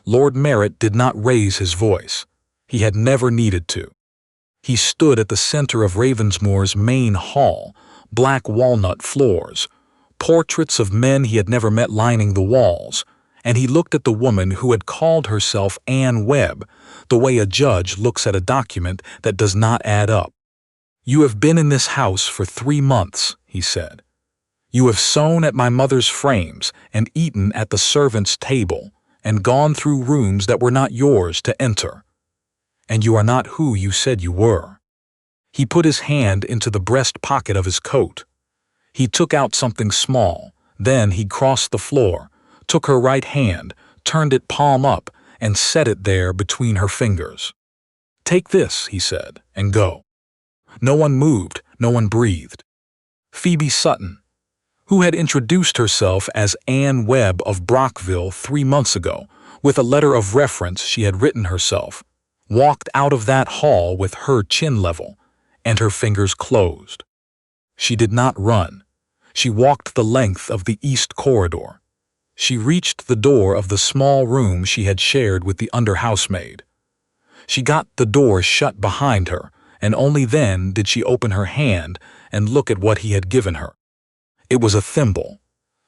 Lord Merritt did not raise his voice. He had never needed to. He stood at the center of Ravensmoor's main hall, black walnut floors, portraits of men he had never met lining the walls, and he looked at the woman who had called herself Anne Webb, the way a judge looks at a document that does not add up. "You have been in this house for 3 months," he said. "You have sewn at my mother's frames and eaten at the servants' table and gone through rooms that were not yours to enter. And you are not who you said you were." He put his hand into the breast pocket of his coat. He took out something small, then he crossed the floor, took her right hand, turned it palm up, and set it there between her fingers. "Take this," he said, "and go." No one moved, no one breathed. Phoebe Sutton, who had introduced herself as Anne Webb of Brockville 3 months ago, with a letter of reference she had written herself, walked out of that hall with her chin level, and her fingers closed. She did not run. She walked the length of the east corridor. She reached the door of the small room she had shared with the under-housemaid. She got the door shut behind her, and only then did she open her hand and look at what he had given her. It was a thimble,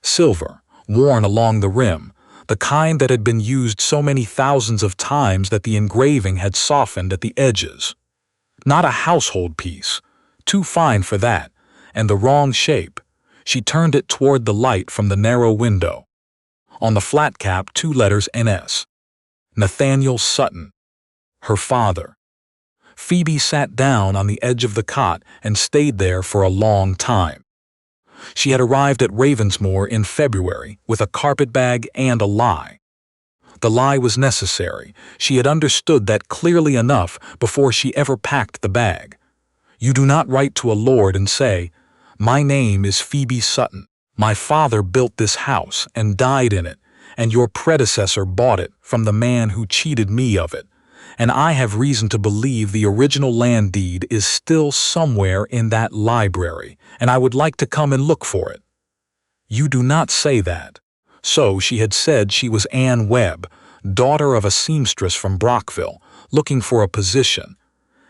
silver, worn along the rim, the kind that had been used so many thousands of times that the engraving had softened at the edges. Not a household piece, too fine for that, and the wrong shape. She turned it toward the light from the narrow window. On the flat cap, 2 letters NS. Nathaniel Sutton. Her father. Phoebe sat down on the edge of the cot and stayed there for a long time. She had arrived at Ravensmoor in February with a carpetbag and a lie. The lie was necessary. She had understood that clearly enough before she ever packed the bag. You do not write to a lord and say, "My name is Phoebe Sutton. My father built this house and died in it, and your predecessor bought it from the man who cheated me of it, and I have reason to believe the original land deed is still somewhere in that library, and I would like to come and look for it." You do not say that. So she had said she was Anne Webb, daughter of a seamstress from Brockville, looking for a position,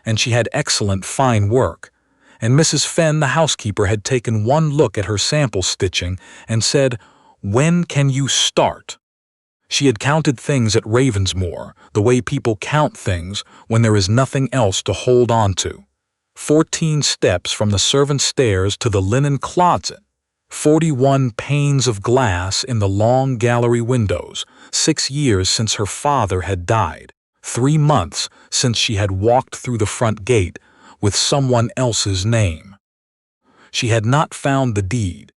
and she had excellent fine work, and Mrs. Fenn, the housekeeper, had taken one look at her sample stitching and said, "When can you start?" She had counted things at Ravensmoor, the way people count things when there is nothing else to hold on to. 14 steps from the servants' stairs to the linen closet, 41 panes of glass in the long gallery windows, 6 years since her father had died, 3 months since she had walked through the front gate with someone else's name. She had not found the deed.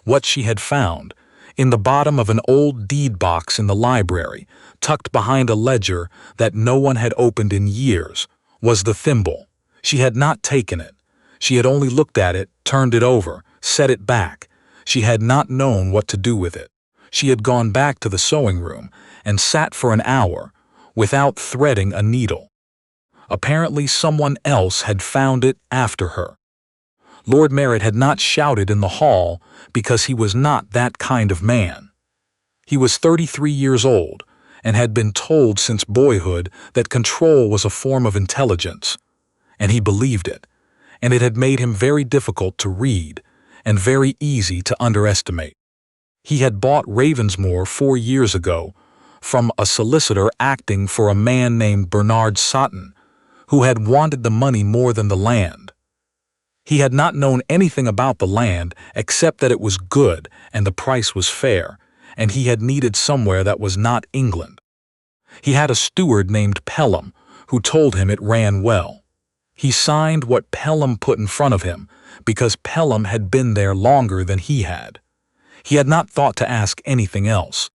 What she had found, in the bottom of an old deed box in the library, tucked behind a ledger that no one had opened in years, was the thimble. She had not taken it. She had only looked at it, turned it over, set it back. She had not known what to do with it. She had gone back to the sewing room and sat for an hour without threading a needle. Apparently someone else had found it after her. Lord Merritt had not shouted in the hall because he was not that kind of man. He was 33 years old and had been told since boyhood that control was a form of intelligence, and he believed it, and it had made him very difficult to read and very easy to underestimate. He had bought Ravensmoor 4 years ago from a solicitor acting for a man named Bernard Sutton, who had wanted the money more than the land. He had not known anything about the land except that it was good and the price was fair, and he had needed somewhere that was not England. He had a steward named Pelham who told him it ran well. He signed what Pelham put in front of him because Pelham had been there longer than he had. He had not thought to ask anything else.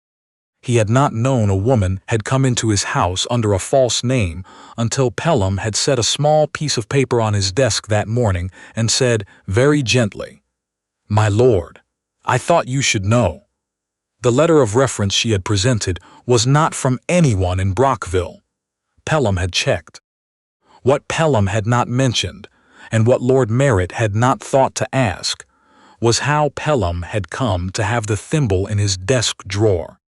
He had not known a woman had come into his house under a false name until Pelham had set a small piece of paper on his desk that morning and said very gently, "My lord, I thought you should know." The letter of reference she had presented was not from anyone in Brockville. Pelham had checked. What Pelham had not mentioned, and what Lord Merritt had not thought to ask, was how Pelham had come to have the thimble in his desk drawer.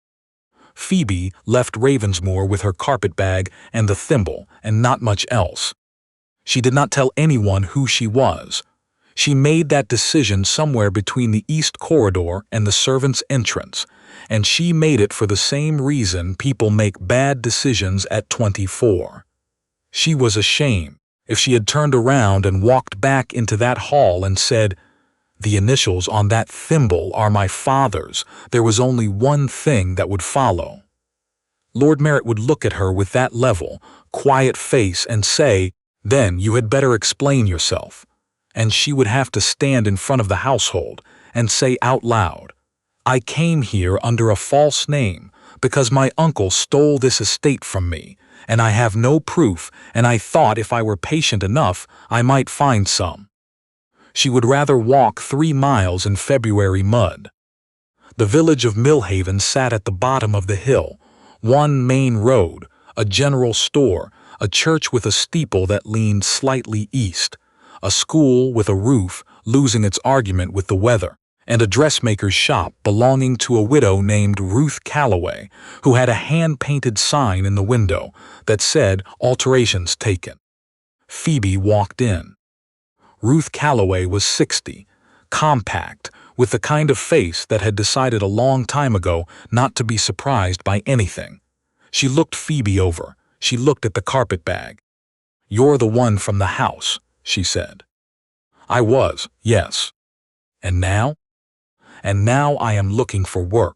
Phoebe left Ravensmoor with her carpetbag and the thimble and not much else. She did not tell anyone who she was. She made that decision somewhere between the east corridor and the servants' entrance, and she made it for the same reason people make bad decisions at 24. She was ashamed. If she had turned around and walked back into that hall and said, "The initials on that thimble are my father's," there was only one thing that would follow. Lord Merritt would look at her with that level, quiet face and say, "Then you had better explain yourself." And she would have to stand in front of the household and say out loud, "I came here under a false name because my uncle stole this estate from me, and I have no proof, and I thought if I were patient enough, I might find some." She would rather walk 3 miles in February mud. The village of Millhaven sat at the bottom of the hill, one main road, a general store, a church with a steeple that leaned slightly east, a school with a roof losing its argument with the weather, and a dressmaker's shop belonging to a widow named Ruth Calloway, who had a hand-painted sign in the window that said "Alterations taken." Phoebe walked in. Ruth Calloway was 60, compact, with the kind of face that had decided a long time ago not to be surprised by anything. She looked Phoebe over. She looked at the carpetbag. "You're the one from the house," she said. "I was, yes. And now?" "And now I am looking for work."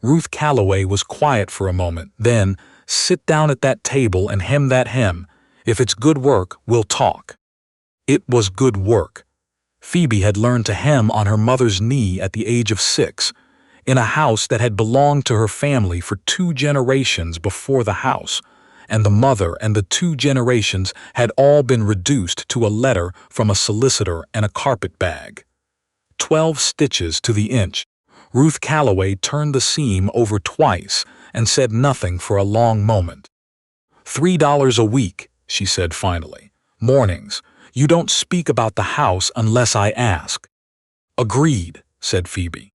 Ruth Calloway was quiet for a moment, then, "Sit down at that table and hem that hem. If it's good work, we'll talk." It was good work. Phoebe had learned to hem on her mother's knee at the age of 6, in a house that had belonged to her family for 2 generations before the house, and the mother and the 2 generations had all been reduced to a letter from a solicitor and a carpetbag. 12 stitches to the inch. Ruth Calloway turned the seam over twice and said nothing for a long moment. $3 a week, she said finally. "Mornings. You don't speak about the house unless I ask." "Agreed," said Phoebe.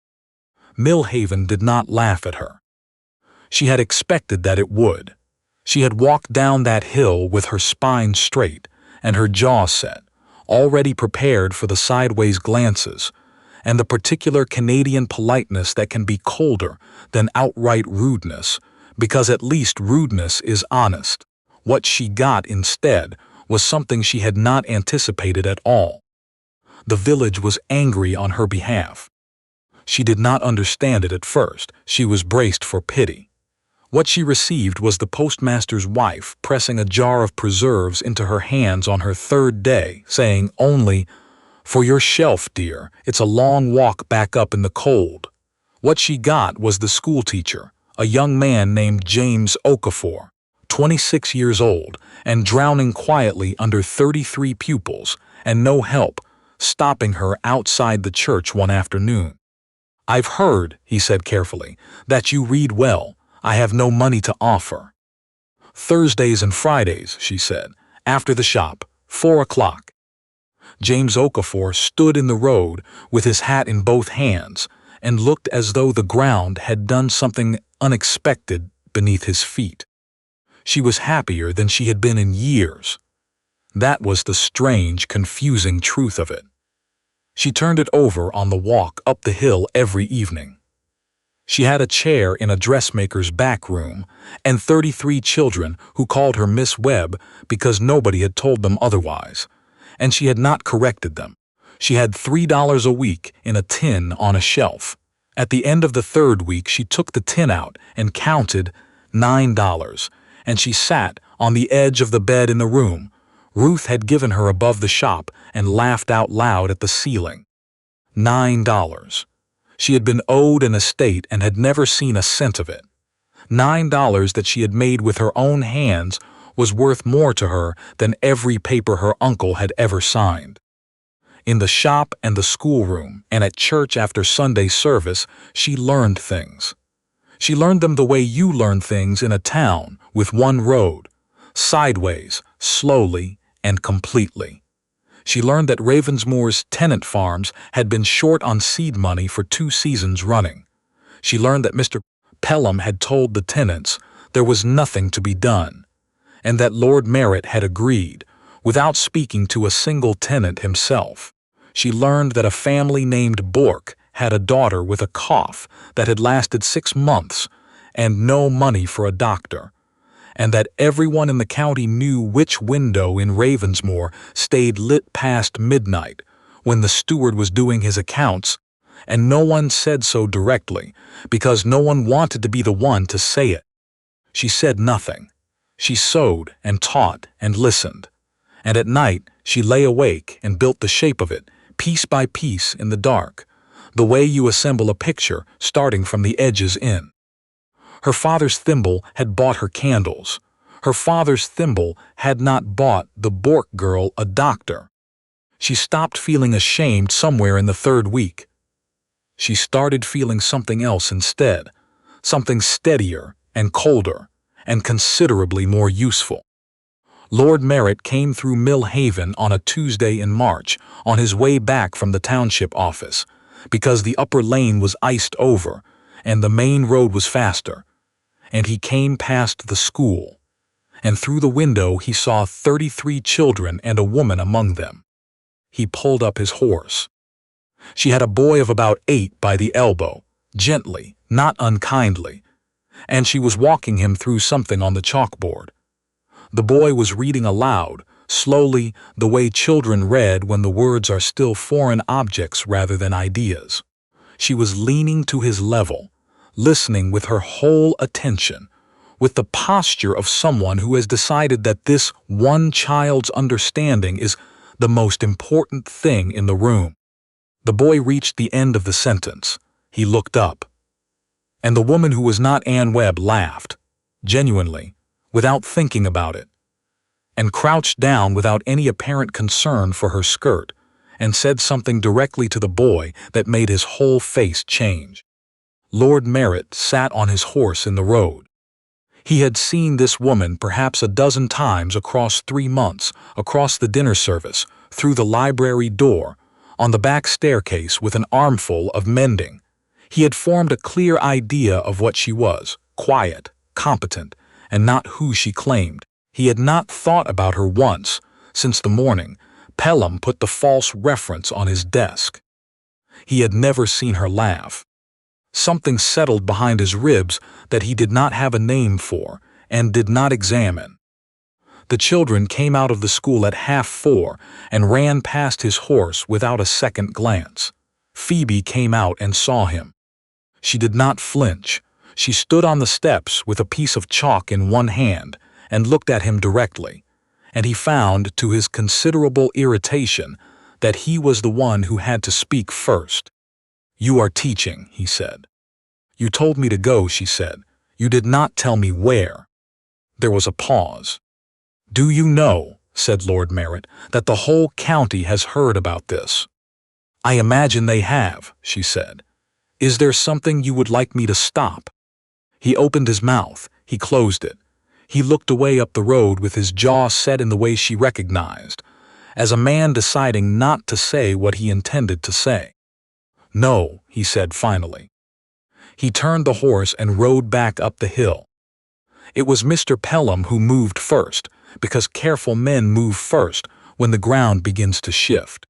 Millhaven did not laugh at her. She had expected that it would. She had walked down that hill with her spine straight and her jaw set, already prepared for the sideways glances, and the particular Canadian politeness that can be colder than outright rudeness, because at least rudeness is honest. What she got instead was something she had not anticipated at all. The village was angry on her behalf. She did not understand it at first. She was braced for pity. What she received was the postmaster's wife pressing a jar of preserves into her hands on her 3rd day, saying only, "For your shelf, dear, it's a long walk back up in the cold." What she got was the schoolteacher, a young man named James Okafor, 26 years old, and drowning quietly under 33 pupils, and no help, stopping her outside the church one afternoon. "I've heard," he said carefully, "that you read well. I have no money to offer." "Thursdays and Fridays," she said, "after the shop, 4 o'clock." James Okafor stood in the road with his hat in both hands and looked as though the ground had done something unexpected beneath his feet. She was happier than she had been in years. That was the strange, confusing truth of it. She turned it over on the walk up the hill every evening. She had a chair in a dressmaker's back room, and 33 children who called her Miss Webb because nobody had told them otherwise, and she had not corrected them. She had $3 a week in a tin on a shelf. At the end of the 3rd week she took the tin out and counted $9, and she sat on the edge of the bed in the room Ruth had given her above the shop and laughed out loud at the ceiling. $9. She had been owed an estate and had never seen a cent of it. $9 that she had made with her own hands was worth more to her than every paper her uncle had ever signed. In the shop and the schoolroom and at church after Sunday service, she learned things. She learned them the way you learn things in a town with one road, sideways, slowly, and completely. She learned that Ravensmoor's tenant farms had been short on seed money for 2 seasons running. She learned that Pelham had told the tenants there was nothing to be done, and that Lord Merritt had agreed, without speaking to a single tenant himself. She learned that a family named Bourke had a daughter with a cough that had lasted 6 months and no money for a doctor, and that everyone in the county knew which window in Ravensmoor stayed lit past midnight when the steward was doing his accounts, and no one said so directly because no one wanted to be the one to say it. She said nothing. She sewed and taught and listened, and at night she lay awake and built the shape of it, piece by piece in the dark, the way you assemble a picture starting from the edges in. Her father's thimble had bought her candles. Her father's thimble had not bought the Bourke girl a doctor. She stopped feeling ashamed somewhere in the 3rd week. She started feeling something else instead, something steadier and colder and considerably more useful. Lord Merritt came through Millhaven on a Tuesday in March on his way back from the township office, because the upper lane was iced over and the main road was faster, and he came past the school, and through the window he saw 33 children and a woman among them. He pulled up his horse. She had a boy of about 8 by the elbow, gently, not unkindly, and she was walking him through something on the chalkboard. The boy was reading aloud, slowly, the way children read when the words are still foreign objects rather than ideas. She was leaning to his level, listening with her whole attention, with the posture of someone who has decided that this one child's understanding is the most important thing in the room. The boy reached the end of the sentence. He looked up. And the woman who was not Anne Webb laughed, genuinely, without thinking about it, and crouched down without any apparent concern for her skirt, and said something directly to the boy that made his whole face change. Lord Merritt sat on his horse in the road. He had seen this woman perhaps a dozen times across 3 months, across the dinner service, through the library door, on the back staircase with an armful of mending. He had formed a clear idea of what she was, quiet, competent, and not who she claimed. He had not thought about her once, since the morning Pelham put the false reference on his desk. He had never seen her laugh. Something settled behind his ribs that he did not have a name for and did not examine. The children came out of the school at 4:30 and ran past his horse without a second glance. Phoebe came out and saw him. She did not flinch. She stood on the steps with a piece of chalk in one hand and looked at him directly, and he found, to his considerable irritation, that he was the one who had to speak first. "You are teaching," he said. "You told me to go," she said. "You did not tell me where." There was a pause. "Do you know," said Lord Merritt, "that the whole county has heard about this?" "I imagine they have," she said. "Is there something you would like me to stop?" He opened his mouth. He closed it. He looked away up the road with his jaw set in the way she recognized, as a man deciding not to say what he intended to say. "No," he said finally. He turned the horse and rode back up the hill. It was Mr. Pelham who moved first, because careful men move first when the ground begins to shift.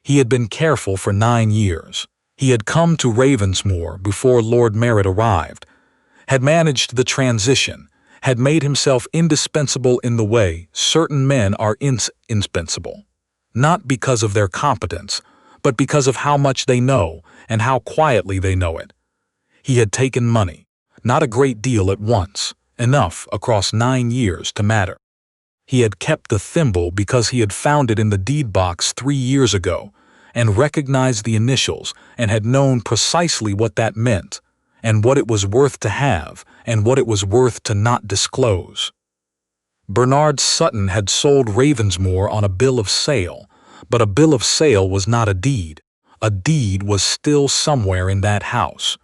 He had been careful for 9 years. He had come to Ravensmoor before Lord Merritt arrived, had managed the transition, had made himself indispensable in the way certain men are indispensable, not because of their competence, but because of how much they know and how quietly they know it. He had taken money, not a great deal at once, enough across 9 years to matter. He had kept the thimble because he had found it in the deed box 3 years ago and recognized the initials and had known precisely what that meant, and what it was worth to have and what it was worth to not disclose. Bernard Sutton had sold Ravensmoor on a bill of sale, but a bill of sale was not a deed. A deed was still somewhere in that house.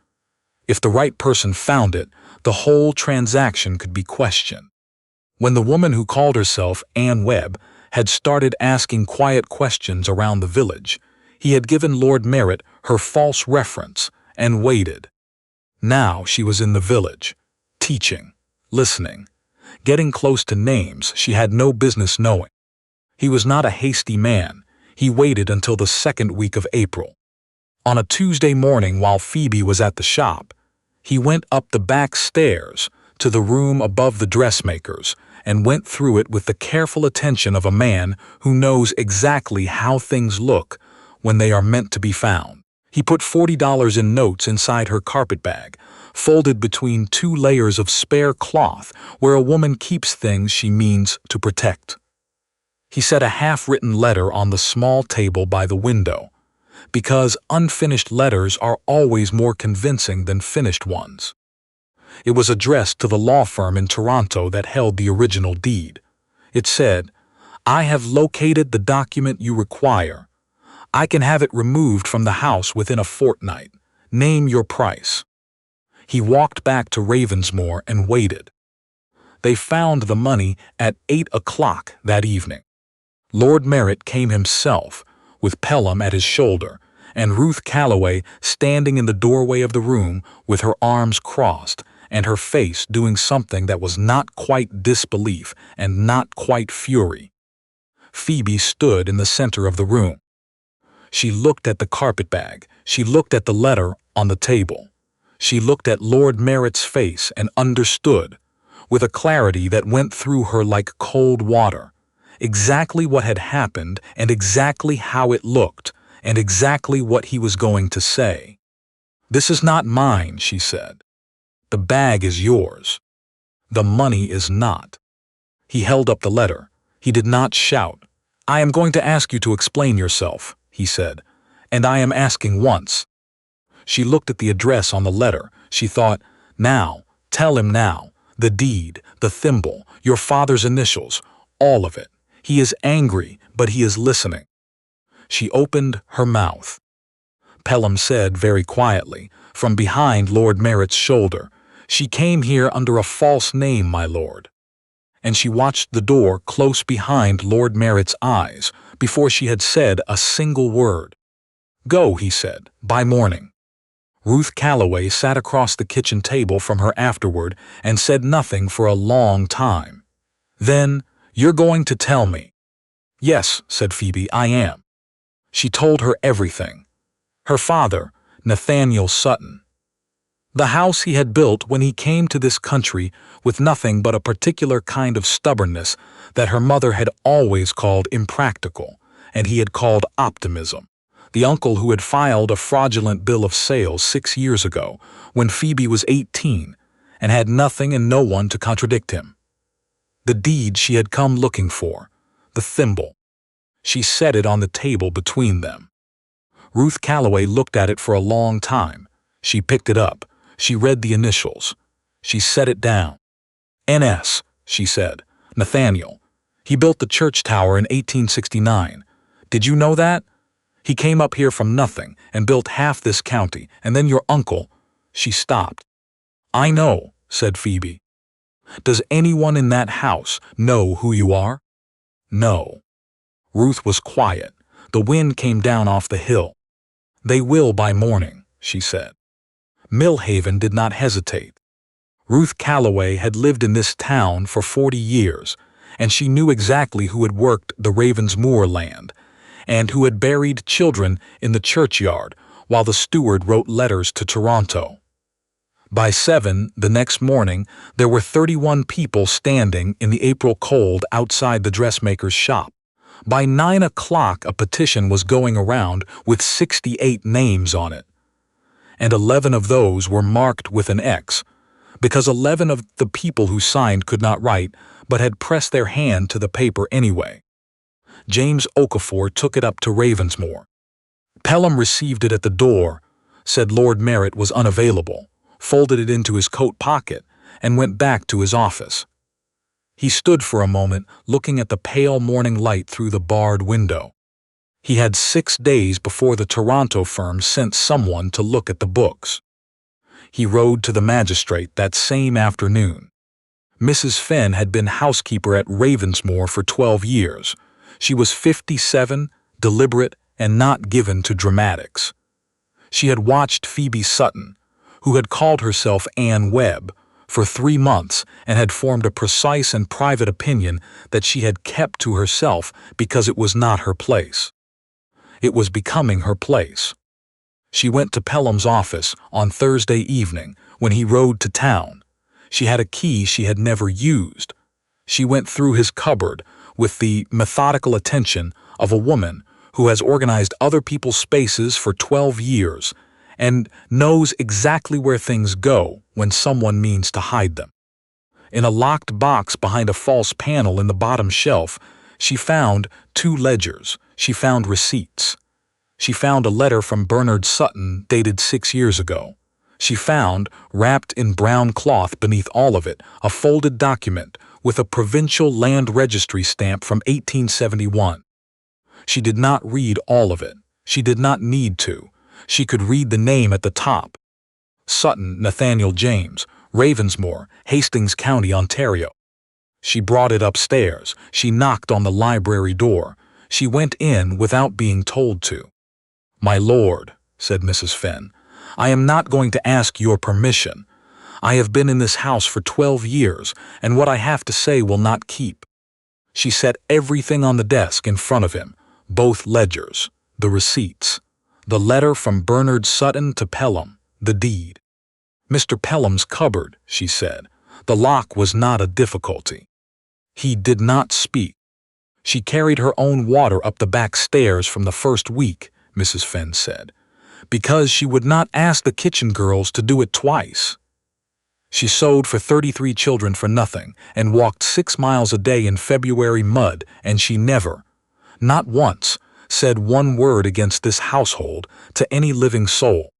If the right person found it, the whole transaction could be questioned. When the woman who called herself Anne Webb had started asking quiet questions around the village, he had given Lord Merritt her false reference and waited. Now she was in the village, teaching, listening, getting close to names she had no business knowing. He was not a hasty man. He waited until the second week of April. On a Tuesday morning while Phoebe was at the shop, he went up the back stairs to the room above the dressmakers and went through it with the careful attention of a man who knows exactly how things look when they are meant to be found. He put $40 in notes inside her carpetbag, folded between 2 layers of spare cloth where a woman keeps things she means to protect. He set a half-written letter on the small table by the window, because unfinished letters are always more convincing than finished ones. It was addressed to the law firm in Toronto that held the original deed. It said, "I have located the document you require. I can have it removed from the house within a fortnight. Name your price." He walked back to Ravensmoor and waited. They found the money at 8 o'clock that evening. Lord Merritt came himself, with Pelham at his shoulder, and Ruth Calloway standing in the doorway of the room with her arms crossed and her face doing something that was not quite disbelief and not quite fury. Phoebe stood in the center of the room. She looked at the carpetbag. She looked at the letter on the table. She looked at Lord Merritt's face and understood, with a clarity that went through her like cold water, exactly what had happened and exactly how it looked and exactly what he was going to say. "This is not mine," she said. "The bag is yours. The money is not." He held up the letter. He did not shout. "I am going to ask you to explain yourself," he said, "and I am asking once." She looked at the address on the letter. She thought, "Now, tell him now. The deed, the thimble, your father's initials, all of it. He is angry, but he is listening." She opened her mouth. Pelham said very quietly, from behind Lord Merritt's shoulder, "She came here under a false name, my lord." And she watched the door close behind Lord Merritt's eyes before she had said a single word. "Go," he said, "by morning." Ruth Calloway sat across the kitchen table from her afterward and said nothing for a long time. Then, "You're going to tell me." "Yes," said Phoebe, "I am." She told her everything. Her father, Nathaniel Sutton. The house he had built when he came to this country with nothing but a particular kind of stubbornness that her mother had always called impractical, and he had called optimism. The uncle who had filed a fraudulent bill of sale 6 years ago, when Phoebe was 18, and had nothing and no one to contradict him. The deed she had come looking for, the thimble. She set it on the table between them. Ruth Calloway looked at it for a long time. She picked it up. She read the initials. She set it down. "N.S.," she said. "Nathaniel. He built the church tower in 1869. Did you know that? He came up here from nothing and built half this county, and then your uncle—" She stopped. "I know," said Phoebe. "Does anyone in that house know who you are?" "No." Ruth was quiet. The wind came down off the hill. "They will by morning," she said. Millhaven did not hesitate. Ruth Calloway had lived in this town for 40 years, and she knew exactly who had worked the Ravensmoor land, and who had buried children in the churchyard while the steward wrote letters to Toronto. By 7 the next morning, there were 31 people standing in the April cold outside the dressmaker's shop. By 9 o'clock, a petition was going around with 68 names on it, and 11 of those were marked with an X, because 11 of the people who signed could not write, but had pressed their hand to the paper anyway. James Okafor took it up to Ravensmoor. Pelham received it at the door, said Lord Merritt was unavailable, folded it into his coat pocket, and went back to his office. He stood for a moment looking at the pale morning light through the barred window. He had 6 days before the Toronto firm sent someone to look at the books. He rode to the magistrate that same afternoon. Mrs. Fenn had been housekeeper at Ravensmoor for 12 years. She was 57, deliberate, and not given to dramatics. She had watched Phoebe Sutton, who had called herself Anne Webb, for 3 months and had formed a precise and private opinion that she had kept to herself because it was not her place. It was becoming her place. She went to Pelham's office on Thursday evening when he rode to town. She had a key she had never used. She went through his cupboard with the methodical attention of a woman who has organized other people's spaces for 12 years and knows exactly where things go when someone means to hide them. In a locked box behind a false panel in the bottom shelf, she found 2 ledgers. She found receipts. She found a letter from Bernard Sutton dated 6 years ago. She found, wrapped in brown cloth beneath all of it, a folded document with a provincial land registry stamp from 1871. She did not read all of it. She did not need to. She could read the name at the top. Sutton, Nathaniel James, Ravensmoor, Hastings County, Ontario. She brought it upstairs. She knocked on the library door. She went in without being told to. "My lord," said Mrs. Fenn, "I am not going to ask your permission. I have been in this house for 12 years, and what I have to say will not keep." She set everything on the desk in front of him, both ledgers, the receipts, the letter from Bernard Sutton to Pelham, the deed. "Mr. Pelham's cupboard," she said. The lock was not a difficulty. He did not speak. "She carried her own water up the back stairs from the first week," Mrs. Fenn said, "because she would not ask the kitchen girls to do it twice. She sewed for 33 children for nothing and walked 6 miles a day in February mud, and she never, not once, said one word against this household to any living soul.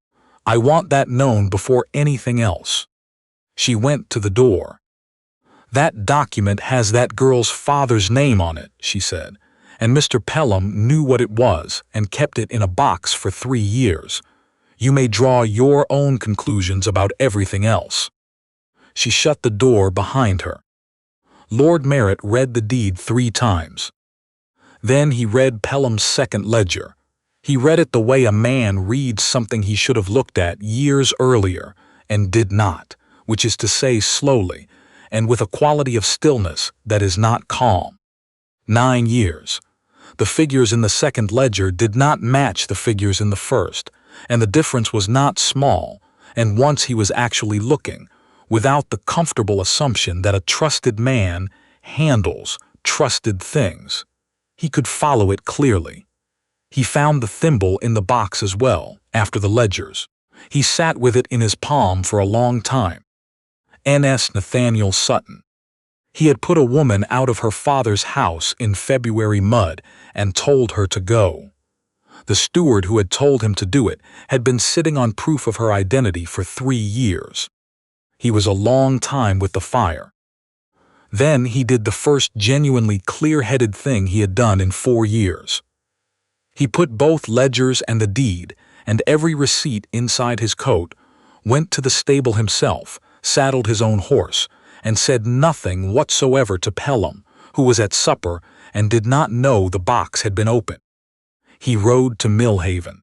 I want that known before anything else." She went to the door. "That document has that girl's father's name on it," she said, "and Mr. Pelham knew what it was and kept it in a box for 3 years. You may draw your own conclusions about everything else." She shut the door behind her. Lord Merritt read the deed 3 times. Then he read Pelham's second ledger. He read it the way a man reads something he should have looked at years earlier and did not, which is to say slowly, and with a quality of stillness that is not calm. 9 years. The figures in the second ledger did not match the figures in the first, and the difference was not small, and once he was actually looking, without the comfortable assumption that a trusted man handles trusted things. He could follow it clearly. He found the thimble in the box as well, after the ledgers. He sat with it in his palm for a long time. N.S. Nathaniel Sutton. He had put a woman out of her father's house in February mud and told her to go. The steward who had told him to do it had been sitting on proof of her identity for 3 years. He was a long time with the fire. Then he did the first genuinely clear-headed thing he had done in 4 years. He put both ledgers and the deed and every receipt inside his coat, went to the stable himself, saddled his own horse, and said nothing whatsoever to Pelham, who was at supper and did not know the box had been opened. He rode to Millhaven.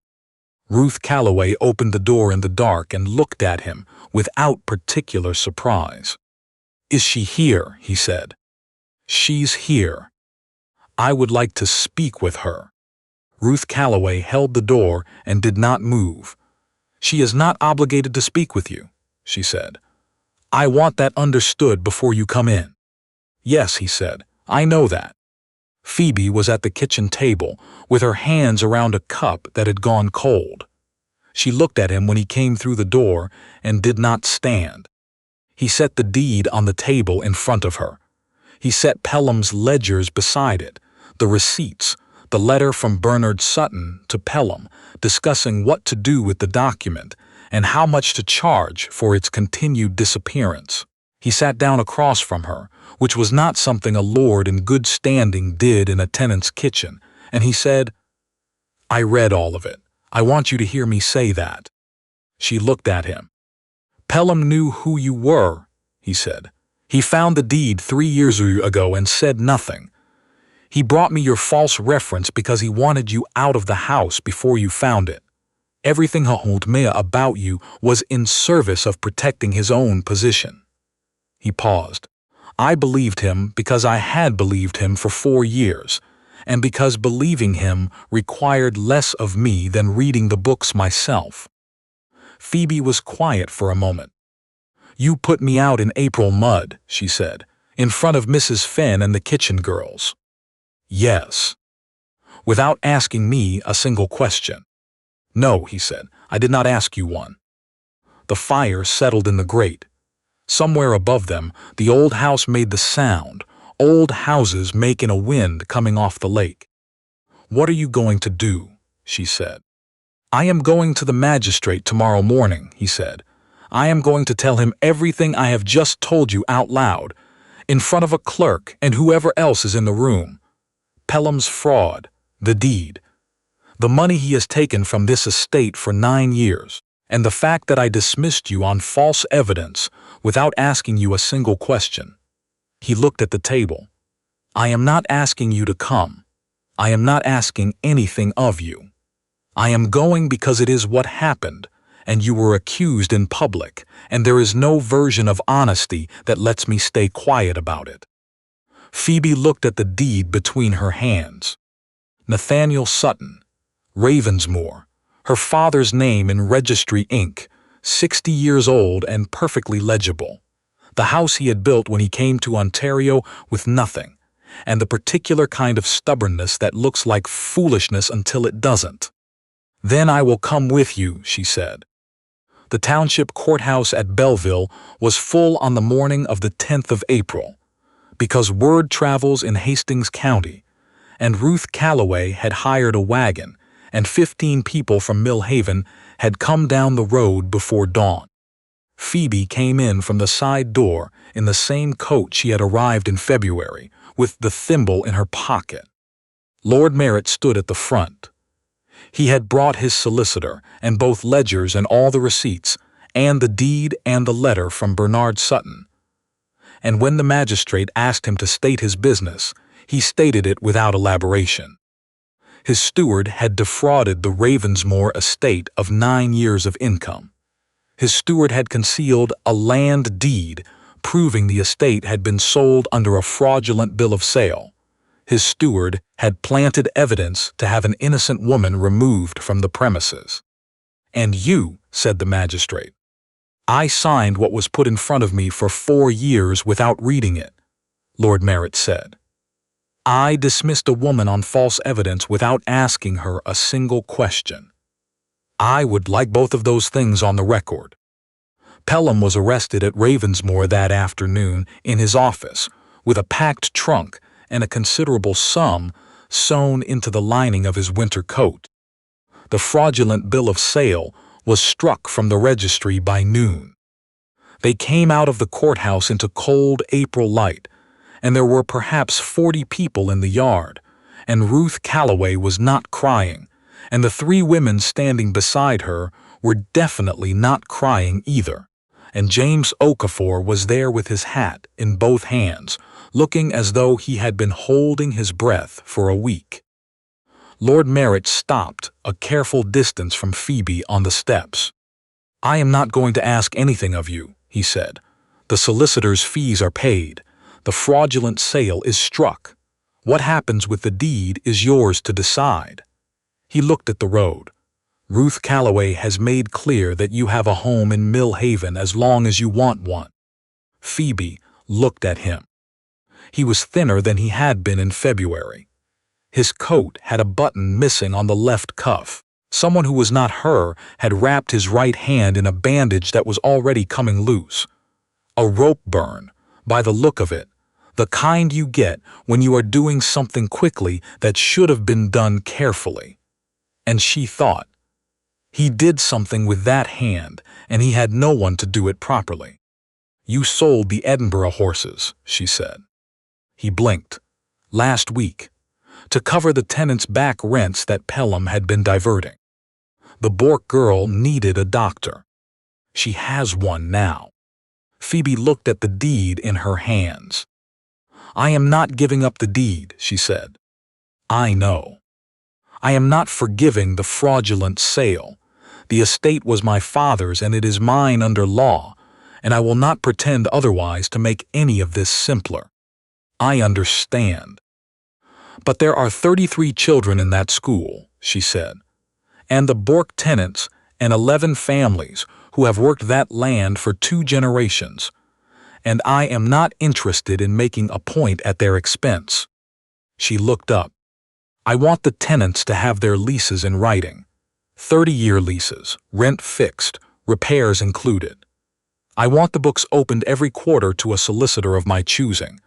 Ruth Calloway opened the door in the dark and looked at him without particular surprise. "Is she here?" he said. "She's here. I would like to speak with her." Ruth Calloway held the door and did not move. "She is not obligated to speak with you," she said. "I want that understood before you come in." "Yes," he said, "I know that." Phoebe was at the kitchen table with her hands around a cup that had gone cold. She looked at him when he came through the door and did not stand. He set the deed on the table in front of her. He set Pelham's ledgers beside it, the receipts, the letter from Bernard Sutton to Pelham discussing what to do with the document and how much to charge for its continued disappearance. He sat down across from her, which was not something a lord in good standing did in a tenant's kitchen, and he said, "I read all of it. I want you to hear me say that." She looked at him. "Pelham knew who you were," he said. "He found the deed 3 years ago and said nothing. He brought me your false reference because he wanted you out of the house before you found it. Everything he told me about you was in service of protecting his own position. He paused. I believed him because I had believed him for 4 years, and because believing him required less of me than reading the books myself. Phoebe was quiet for a moment. You put me out in April mud, she said, in front of Mrs. Fenn and the kitchen girls. Yes. Without asking me a single question. No, he said, I did not ask you one. The fire settled in the grate. Somewhere above them, the old house made the sound old houses make in a wind coming off the lake. What are you going to do? She said. I am going to the magistrate tomorrow morning, he said. I am going to tell him everything I have just told you out loud, in front of a clerk and whoever else is in the room. Pelham's fraud, the deed, the money he has taken from this estate for 9 years, and the fact that I dismissed you on false evidence without asking you a single question. He looked at the table. I am not asking you to come. I am not asking anything of you. I am going because it is what happened, and you were accused in public, and there is no version of honesty that lets me stay quiet about it. Phoebe looked at the deed between her hands. Nathaniel Sutton, Ravensmoor, her father's name in registry ink, 60 years old and perfectly legible. The house he had built when he came to Ontario with nothing, and the particular kind of stubbornness that looks like foolishness until it doesn't. Then I will come with you, she said. The township courthouse at Belleville was full on the morning of the 10th of April, because word travels in Hastings County, and Ruth Calloway had hired a wagon, and 15 people from Millhaven had come down the road before dawn. Phoebe came in from the side door in the same coat she had arrived in February, with the thimble in her pocket. Lord Merritt stood at the front. He had brought his solicitor and both ledgers and all the receipts, and the deed and the letter from Bernard Sutton. And when the magistrate asked him to state his business, he stated it without elaboration. His steward had defrauded the Ravensmoor estate of 9 years of income. His steward had concealed a land deed proving the estate had been sold under a fraudulent bill of sale. His steward had planted evidence to have an innocent woman removed from the premises. And you, said the magistrate. I signed what was put in front of me for 4 years without reading it, Lord Merritt said. I dismissed a woman on false evidence without asking her a single question. I would like both of those things on the record. Pelham was arrested at Ravensmoor that afternoon in his office with a packed trunk and a considerable sum sewn into the lining of his winter coat. The fraudulent bill of sale was struck from the registry by noon. They came out of the courthouse into cold April light, and there were perhaps 40 people in the yard, and Ruth Calloway was not crying, and the 3 women standing beside her were definitely not crying either, and James Okafor was there with his hat in both hands, looking as though he had been holding his breath for a week. Lord Merritt stopped a careful distance from Phoebe on the steps. I am not going to ask anything of you, he said. The solicitor's fees are paid. The fraudulent sale is struck. What happens with the deed is yours to decide. He looked at the road. Ruth Calloway has made clear that you have a home in Millhaven as long as you want one. Phoebe looked at him. He was thinner than he had been in February. His coat had a button missing on the left cuff. Someone who was not her had wrapped his right hand in a bandage that was already coming loose. A rope burn, by the look of it, the kind you get when you are doing something quickly that should have been done carefully. And she thought, he did something with that hand, and he had no one to do it properly. You sold the Edinburgh horses, she said. He blinked. Last week, to cover the tenants' back rents that Pelham had been diverting. The Bork girl needed a doctor. She has one now. Phoebe looked at the deed in her hands. I am not giving up the deed, she said. I know. I am not forgiving the fraudulent sale. The estate was my father's and it is mine under law, and I will not pretend otherwise to make any of this simpler. I understand. But there are 33 children in that school, she said, and the Bourke tenants and 11 families who have worked that land for 2 generations, and I am not interested in making a point at their expense. She looked up. I want the tenants to have their leases in writing. 30-year leases, rent fixed, repairs included. I want the books opened every quarter to a solicitor of my choosing.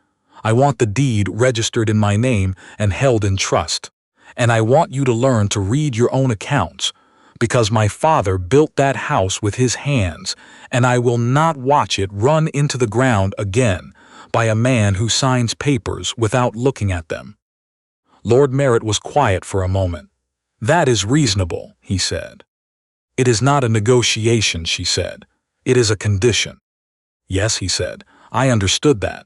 I want the deed registered in my name and held in trust. And I want you to learn to read your own accounts, because my father built that house with his hands, and I will not watch it run into the ground again by a man who signs papers without looking at them. Lord Merritt was quiet for a moment. That is reasonable, he said. It is not a negotiation, she said. It is a condition. Yes, he said. I understood that.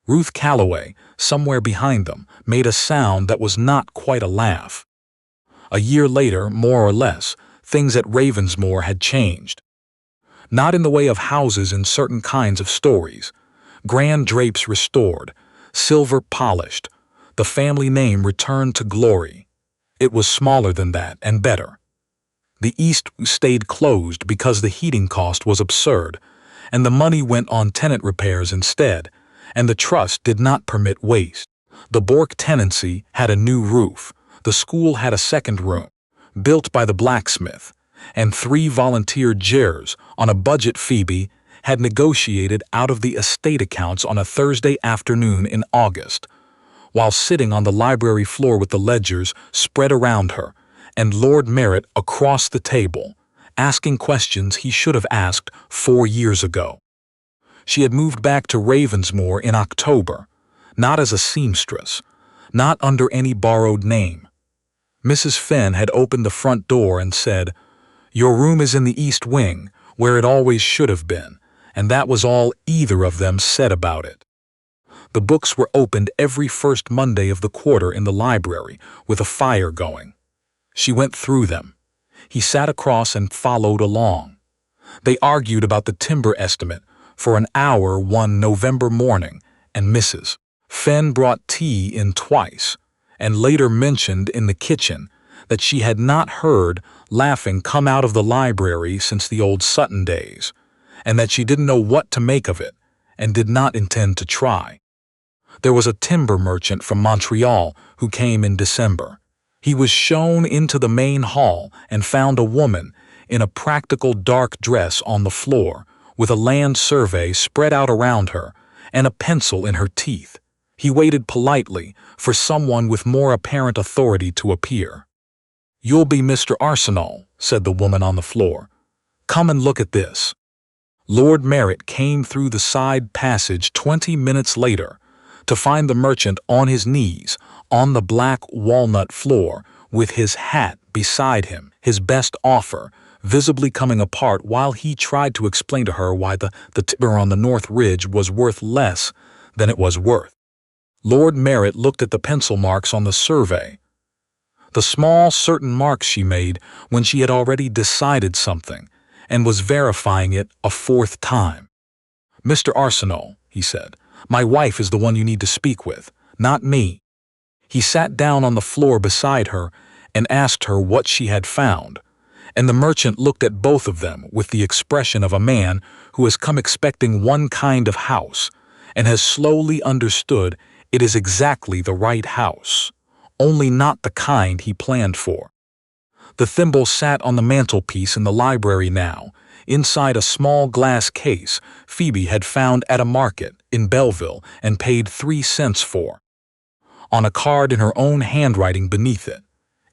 Ruth Calloway, somewhere behind them, made a sound that was not quite a laugh. A year later, more or less, things at Ravensmoor had changed. Not in the way of houses in certain kinds of stories. Grand drapes restored, silver polished, the family name returned to glory. It was smaller than that and better. The East stayed closed because the heating cost was absurd, and the money went on tenant repairs instead, and the trust did not permit waste. The Bourke tenancy had a new roof. The school had a second room, built by the blacksmith, and 3 volunteer jurors on a budget Phoebe had negotiated out of the estate accounts on a Thursday afternoon in August, while sitting on the library floor with the ledgers spread around her, and Lord Merritt across the table, asking questions he should have asked 4 years ago. She had moved back to Ravensmoor in October, not as a seamstress, not under any borrowed name. Mrs. Fenn had opened the front door and said, "Your room is in the east wing, where it always should have been," and that was all either of them said about it. The books were opened every first Monday of the quarter in the library, with a fire going. She went through them. He sat across and followed along. They argued about the timber estimate for an hour one November morning, and Mrs. Fenn brought tea in twice, and later mentioned in the kitchen that she had not heard laughing come out of the library since the old Sutton days, and that she didn't know what to make of it, and did not intend to try. There was a timber merchant from Montreal who came in December. He was shown into the main hall and found a woman in a practical dark dress on the floor, with a land survey spread out around her and a pencil in her teeth. He waited politely for someone with more apparent authority to appear. "You'll be Mr. Arsenal," said the woman on the floor. "Come and look at this." Lord Merritt came through the side passage 20 minutes later to find the merchant on his knees on the black walnut floor with his hat beside him, his best offer visibly coming apart while he tried to explain to her why the timber on the north ridge was worth less than it was worth. Lord Merritt looked at the pencil marks on the survey, the small certain marks she made when she had already decided something and was verifying it a 4th time. "Mr. Arsenal," he said, "my wife is the one you need to speak with, not me." He sat down on the floor beside her and asked her what she had found, and the merchant looked at both of them with the expression of a man who has come expecting one kind of house and has slowly understood it is exactly the right house, only not the kind he planned for. The thimble sat on the mantelpiece in the library now, inside a small glass case Phoebe had found at a market in Belleville and paid 3 cents for. On a card in her own handwriting beneath it,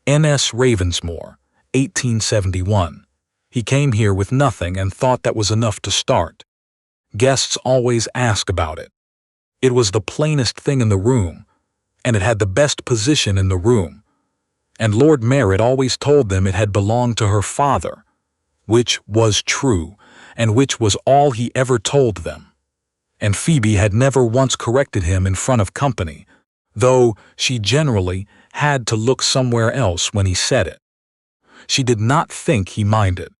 N.S. Ravensmoor, 1871. He came here with nothing and thought that was enough to start. Guests always ask about it. It was the plainest thing in the room, and it had the best position in the room. And Lord Merritt always told them it had belonged to her father, which was true, and which was all he ever told them. And Phoebe had never once corrected him in front of company, though she generally had to look somewhere else when he said it. She did not think he minded.